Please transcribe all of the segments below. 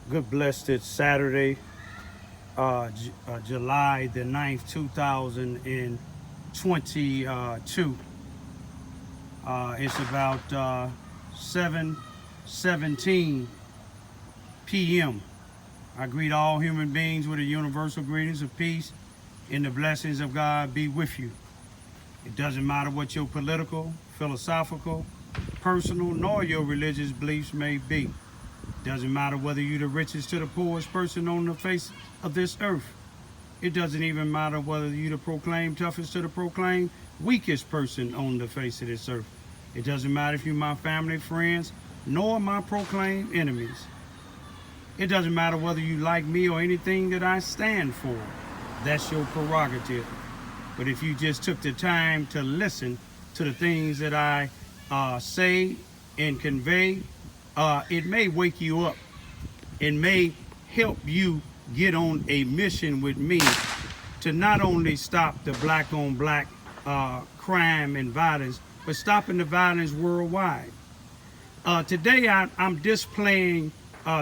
Good blessed Saturday, July the 9th, 2022. It's about 7:17 p.m. I greet all human beings with the universal greetings of peace and the blessings of God be with you. It doesn't matter what your political, philosophical, personal, nor your religious beliefs may be. Doesn't matter whether you're the richest to the poorest person on the face of this earth. It doesn't even matter whether you're the proclaimed toughest to the proclaimed weakest person on the face of this earth. It doesn't matter if you're my family, friends, nor my proclaimed enemies. It doesn't matter whether you like me or anything that I stand for. That's your prerogative. But if you just took the time to listen to the things that I say and convey, it may wake you up. It may help you get on a mission with me to not only stop the black on black crime and violence, but stopping the violence worldwide. Today I'm displaying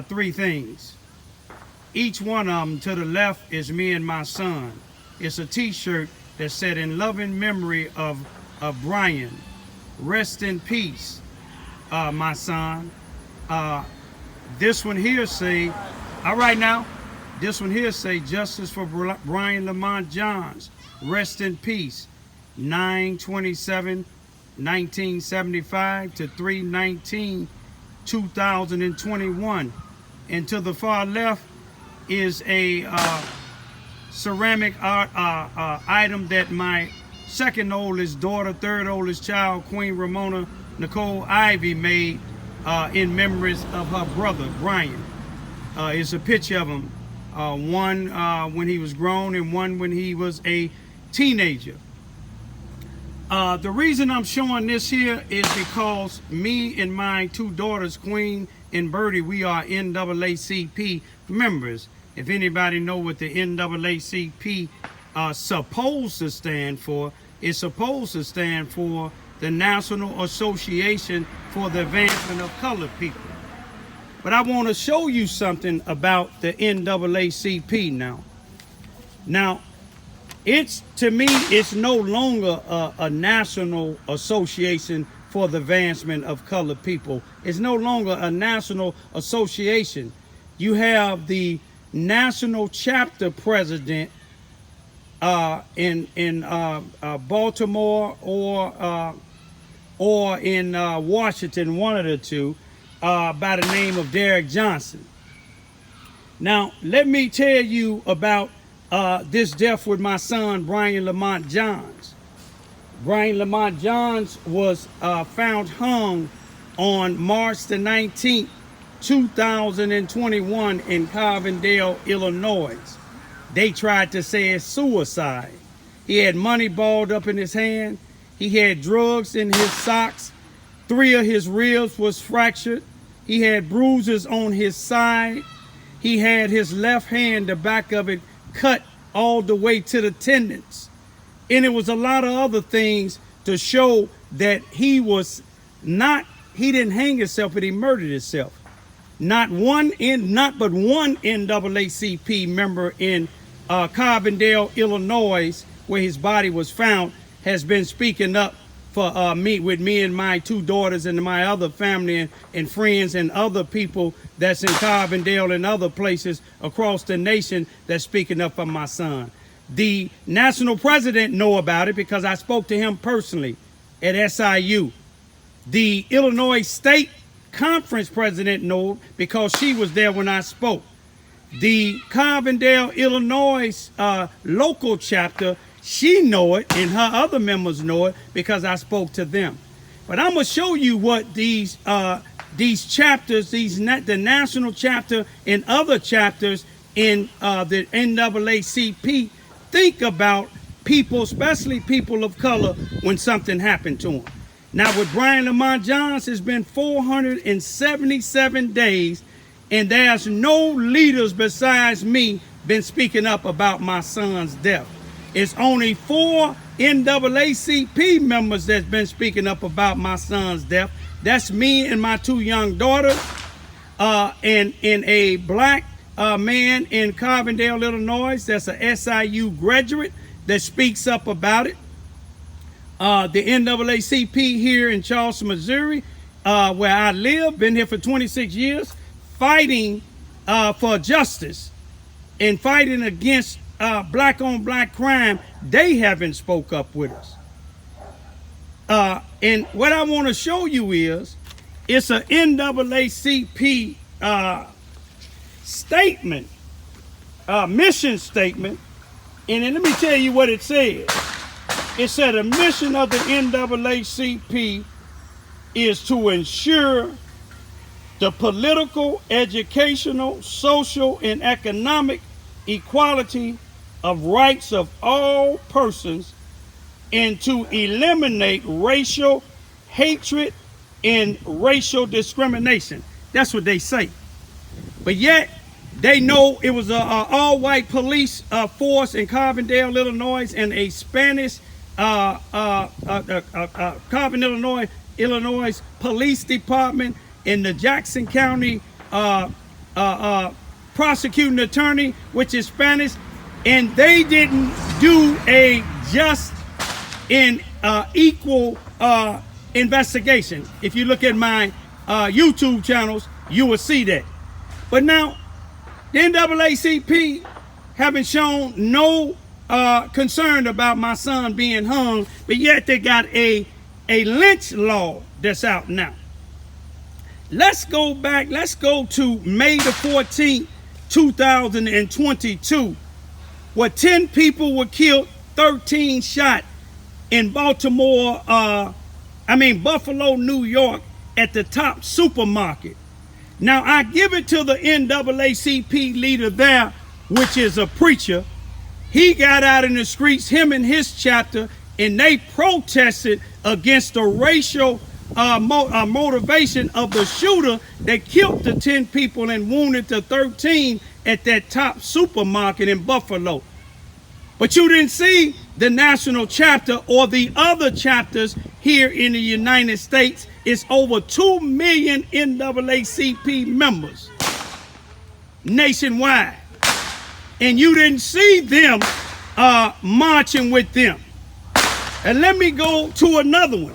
three things. Each one of them to the left is me and my son. It's a t-shirt that said, "In loving memory of Brian, rest in peace, my son." This one here say, all right now, this one here say, "Justice for Brian Lamont Johns, rest in peace, 9/27/1975 to 3/19/2021. And to the far left is a ceramic art item that my second oldest daughter, third oldest child, Queen Ramona Nicole Ivy, made in memories of her brother, Brian. It's a picture of him, one when he was grown and one when he was a teenager. The reason I'm showing this here is because me and my two daughters, Queen and Birdie, we are NAACP members. If anybody know what the NAACP supposed to stand for, it's supposed to stand for the National Association for the Advancement of Colored People. But I want to show you something about the NAACP now. Now, to me, it's no longer a national association for the advancement of colored people. It's no longer a national association. You have the national chapter president in Baltimore or in Washington, one of the two, by the name of Derek Johnson. Now, let me tell you about this death with my son, Brian Lamont Johns. Brian Lamont Johns was found hung on March the 19th, 2021 in Carbondale, Illinois. They tried to say it's suicide. He had money balled up in his hand. He had drugs in his socks. 3 of his ribs was fractured. He had bruises on his side. He had his left hand, the back of it, cut all the way to the tendons. And it was a lot of other things to show that he didn't hang himself, but he murdered himself. Not but one NAACP member in Carbondale, Illinois, where his body was found, has been speaking up for me and my two daughters and my other family and friends and other people that's in Carbondale and other places across the nation that's speaking up for my son. The national president know about it because I spoke to him personally at SIU. The Illinois State Conference president know because she was there when I spoke. The Carbondale, Illinois local chapter, she know it, and her other members know it because I spoke to them. But I'm gonna show you what these chapters, the national chapter and other chapters in the NAACP think about people, especially people of color, when something happened to them. Now with Brian Lamont Johns, it's been 477 days, and there's no leaders besides me been speaking up about my son's death. It's only 4 NAACP members that's been speaking up about my son's death. That's me and my 2 young daughters. and a black man in Carbondale, Illinois, that's a SIU graduate that speaks up about it. The NAACP here in Charleston, Missouri, where I live, been here for 26 years, fighting for justice and fighting against black-on-black crime. They haven't spoke up with us. And what I want to show you is, it's an NAACP statement, mission statement, and then let me tell you what it says. It said the mission of the NAACP is to ensure the political, educational, social, and economic equality of rights of all persons, and to eliminate racial hatred and racial discrimination. That's what they say. But yet, they know it was an all-white police force in Carbondale, Illinois, and a Spanish Carbondale, Illinois Police Department, and the Jackson County prosecuting attorney, which is Spanish, and they didn't do a just and equal investigation. If you look at my YouTube channels, you will see that. But now, the NAACP haven't shown no concern about my son being hung, but yet they got a lynch law that's out now. Let's go back, let's go to May the 14th, 2022, where 10 people were killed, 13 shot in Buffalo, New York, at the Top supermarket. Now, I give it to the NAACP leader there, which is a preacher. He got out in the streets, him and his chapter, and they protested against the racial motivation of the shooter that killed the 10 people and wounded the 13 at that Top supermarket in Buffalo. But you didn't see the national chapter or the other chapters here in the United States. It's over 2 million NAACP members nationwide. And you didn't see them marching with them. And let me go to another one.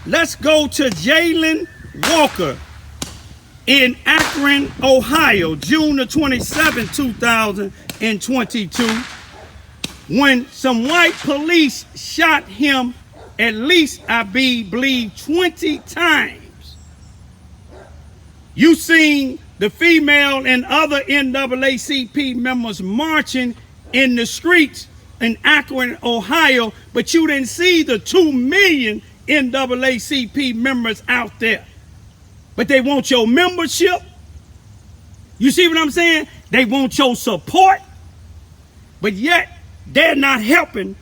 Let's go to Jalen Walker in Akron, Ohio, June the 27th, 2022. When some white police shot him at least, I believe, 20 times. You seen the female and other NAACP members marching in the streets in Akron, Ohio, but you didn't see the 2 million NAACP members out there. But they want your membership. You see what I'm saying? They want your support, but yet they're not helping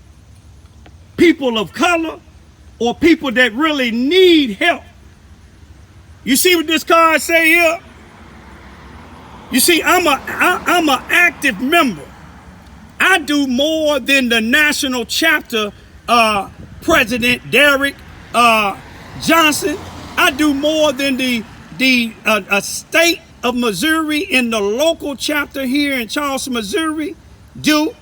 people of color or people that really need help. You see what this card say here? You see, I'm an active member. I do more than the national chapter president, Derek Johnson. I do more than the state of Missouri and the local chapter here in Charleston, Missouri do.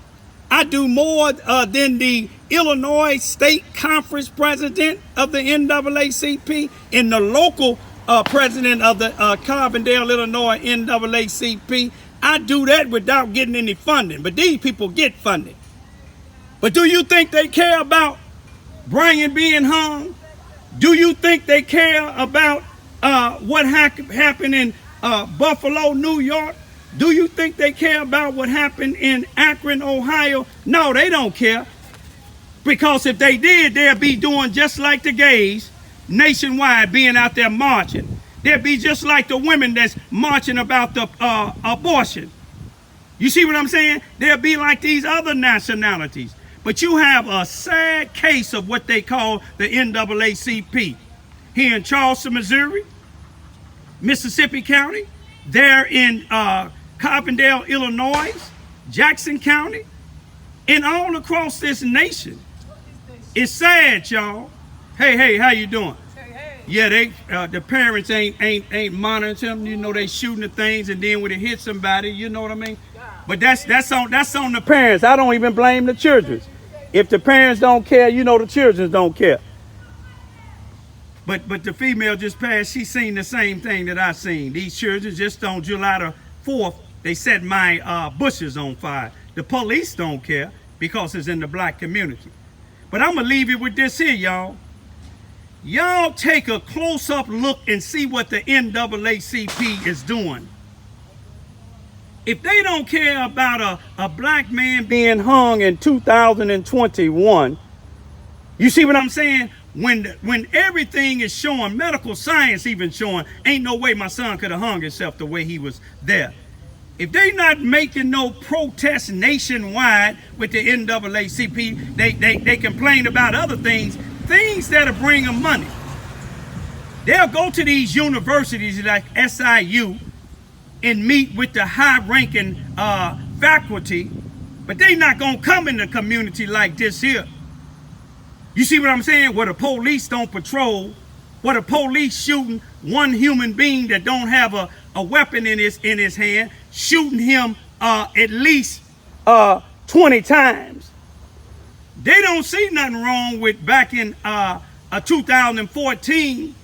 I do more than the Illinois State Conference president of the NAACP and the local president of the Carbondale, Illinois NAACP. I do that without getting any funding, but these people get funding. But do you think they care about Brian being hung? Do you think they care about what happened in Buffalo, New York? Do you think they care about what happened in Akron, Ohio? No, they don't care. Because if they did, they'd be doing just like the gays nationwide, being out there marching. They'd be just like the women that's marching about the abortion. You see what I'm saying? They'll be like these other nationalities. But you have a sad case of what they call the NAACP. Here in Charleston, Missouri, Mississippi County, there in Carbondale, Illinois, Jackson County, and all across this nation. It's sad, y'all. Hey, how you doing? Hey. Yeah, the parents ain't monitoring them. You know, they shooting the things, and then when it hits somebody, you know what I mean. But that's on the parents. I don't even blame the children. If the parents don't care, you know the children don't care. But the female just passed. She seen the same thing that I seen. These children just on July the 4th, they set my bushes on fire. The police don't care because it's in the black community. But I'm gonna leave it with this here, y'all. Y'all take a close-up look and see what the NAACP is doing. If they don't care about a black man being hung in 2021, you see what I'm saying? When everything is showing, medical science even showing, ain't no way my son could have hung himself the way he was there. If they not making no protests nationwide with the NAACP, they complain about other things that'll bring them money. They'll go to these universities like SIU and meet with the high-ranking faculty, but they not gonna come in the community like this here. You see what I'm saying? Where the police don't patrol, where the police shooting one human being that don't have a weapon in his hand, shooting him at least 20 times. They don't see nothing wrong with back in 2014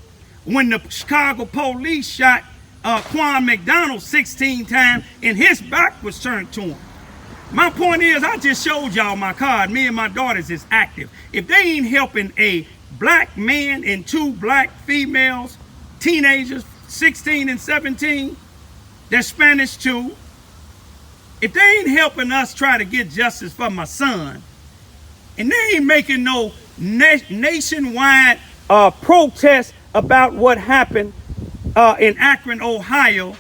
when the Chicago police shot Quan McDonald 16 times and his back was turned to him. My point is, I just showed y'all my card. Me and my daughters is active. If they ain't helping a black man and two black females, teenagers, 16 and 17, they're Spanish too. If they ain't helping us try to get justice for my son, and they ain't making no nationwide protest about what happened in Akron, Ohio,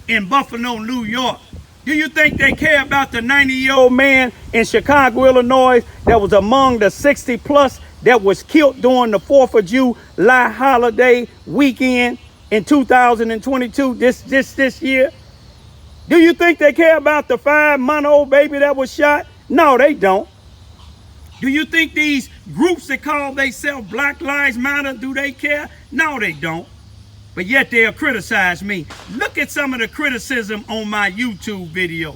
in Buffalo, New York, do you think they care about the 90-year-old man in Chicago, Illinois that was among the 60 plus that was killed during the 4th of July holiday weekend in 2022, this year? Do you think they care about the 5-month-old baby that was shot? No, they don't. Do you think these groups that call themselves Black Lives Matter, do they care? No, they don't. But yet they'll criticize me. Look at some of the criticism on my YouTube video.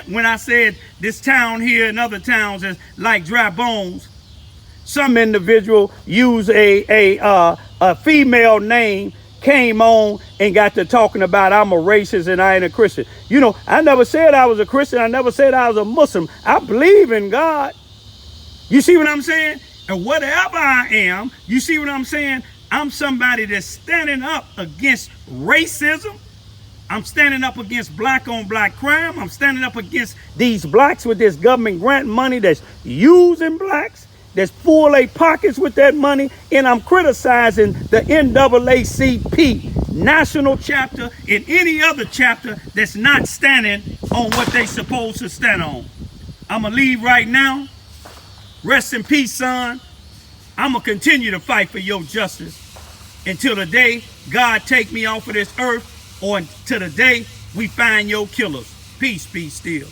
When I said this town here and other towns is like dry bones, some individual used a female name, came on and got to talking about I'm a racist and I ain't a Christian. You know, I never said I was a Christian. I never said I was a Muslim. I believe in God. You see what I'm saying? And whatever I am, you see what I'm saying? I'm somebody that's standing up against racism. I'm standing up against black on black crime. I'm standing up against these blacks with this government grant money that's using blacks, that's full their pockets with that money. And I'm criticizing the NAACP national chapter and any other chapter that's not standing on what they supposed to stand on. I'm going to leave right now. Rest in peace, son. I'm going to continue to fight for your justice until the day God take me off of this earth, or until the day we find your killers. Peace be still.